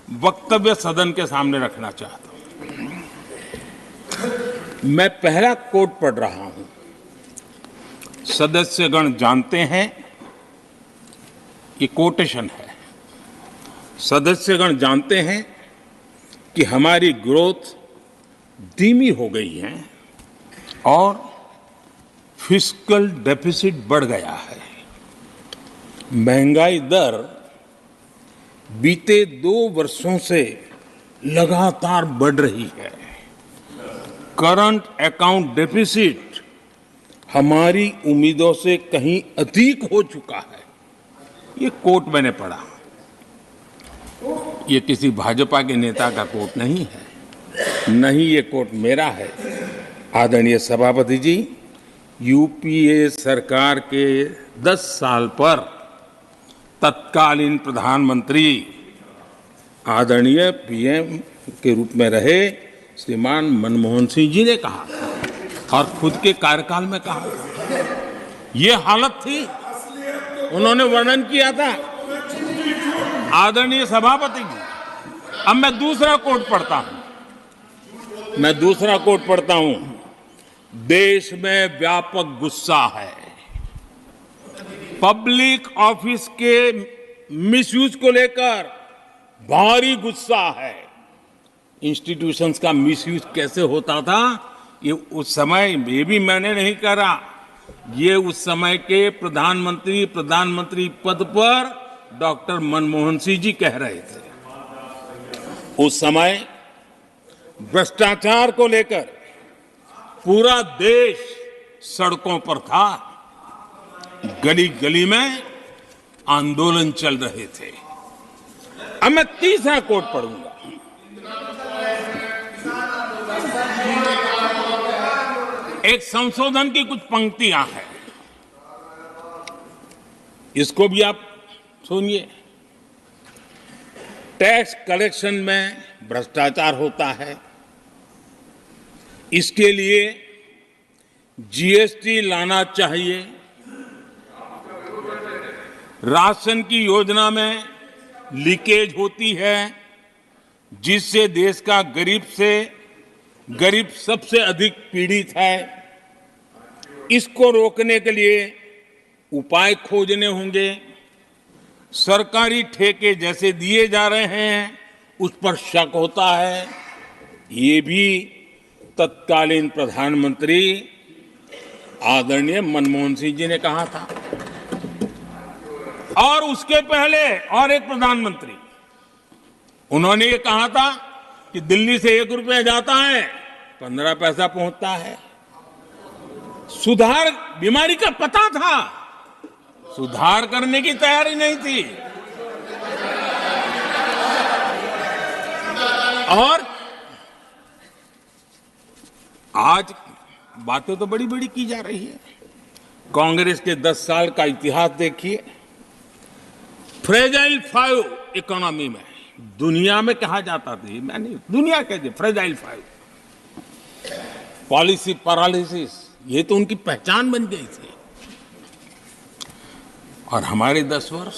वक्तव्य सदन के सामने रखना चाहता हूं। मैं पहला कोट पढ़ रहा हूं। सदस्यगण जानते हैं, ये कोटेशन है। सदस्यगण जानते हैं कि हमारी ग्रोथ धीमी हो गई है और फिस्कल डेफिसिट बढ़ गया है। महंगाई दर बीते 2 वर्षों से लगातार बढ़ रही है। करंट अकाउंट डेफिसिट हमारी उम्मीदों से कहीं अधिक हो चुका है। ये कोट मैंने पढ़ा। ये किसी भाजपा के नेता का कोट नहीं है, नहीं ये कोट मेरा है। आदरणीय सभापति जी, यूपीए सरकार के 10 साल पर तत्कालीन प्रधानमंत्री आदरणीय पीएम के रूप में रहे श्रीमान मनमोहन सिंह जी ने कहा था और खुद के कार्यकाल में कहा था। ये हालत थी, उन्होंने वर्णन किया था। आदरणीय सभापति जी, अब मैं दूसरा कोट पढ़ता हूं। देश में व्यापक गुस्सा है। पब्लिक ऑफिस के मिसयूज को लेकर भारी गुस्सा है। इंस्टीट्यूशंस का मिसयूज कैसे होता था, ये उस समय ये भी मैंने नहीं करा। ये उस समय के प्रधानमंत्री पद पर डॉक्टर मनमोहन सिंह जी कह रहे थे। उस समय भ्रष्टाचार को लेकर पूरा देश सड़कों पर था। गली गली में आंदोलन चल रहे थे। अब मैं तीसरा कोट पढ़ूंगा। एक संशोधन की कुछ पंक्तियां हैं, इसको भी आप सुनिए। टैक्स कलेक्शन में भ्रष्टाचार होता है, इसके लिए जीएसटी लाना चाहिए। राशन की योजना में लीकेज होती है, जिससे देश का गरीब सबसे अधिक पीड़ित है। इसको रोकने के लिए उपाय खोजने होंगे। सरकारी ठेके जैसे दिए जा रहे हैं, उस पर शक होता है। ये भी तत्कालीन प्रधानमंत्री आदरणीय मनमोहन सिंह जी ने कहा था। और उसके पहले और एक प्रधानमंत्री, उन्होंने ये कहा था कि दिल्ली से 1 रुपया जाता है 15 पैसा पहुंचता है। सुधार, बीमारी का पता था, सुधार करने की तैयारी नहीं थी। और आज बातें तो बड़ी बड़ी की जा रही है। कांग्रेस के 10 साल का इतिहास देखिए। फ्रेजाइल 5 इकोनॉमी में दुनिया में कहा जाता था, मैं नहीं, दुनिया कहती फ्रेजाइल 5। पॉलिसी पैरालिसिस, ये तो उनकी पहचान बन गई थी। और हमारे 10 वर्ष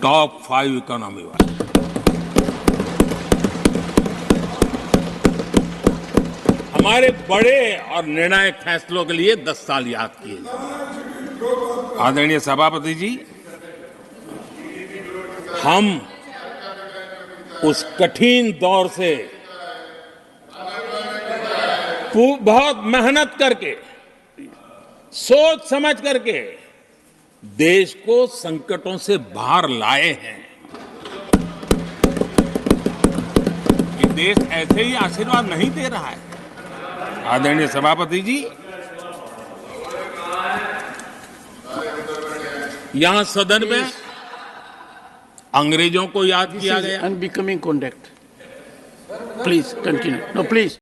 टॉप 5 इकोनॉमी वाले। हमारे बड़े और निर्णायक फैसलों के लिए 10 साल याद किए जाए। आदरणीय सभापति जी, हम उस कठिन दौर से बहुत मेहनत करके, सोच समझ करके देश को संकटों से बाहर लाए हैं। ये देश ऐसे ही आशीर्वाद नहीं दे रहा है। आदरणीय सभापति जी, यहां सदन में अंग्रेजों को याद किया गया। Unbecoming conduct. Please continue. No please.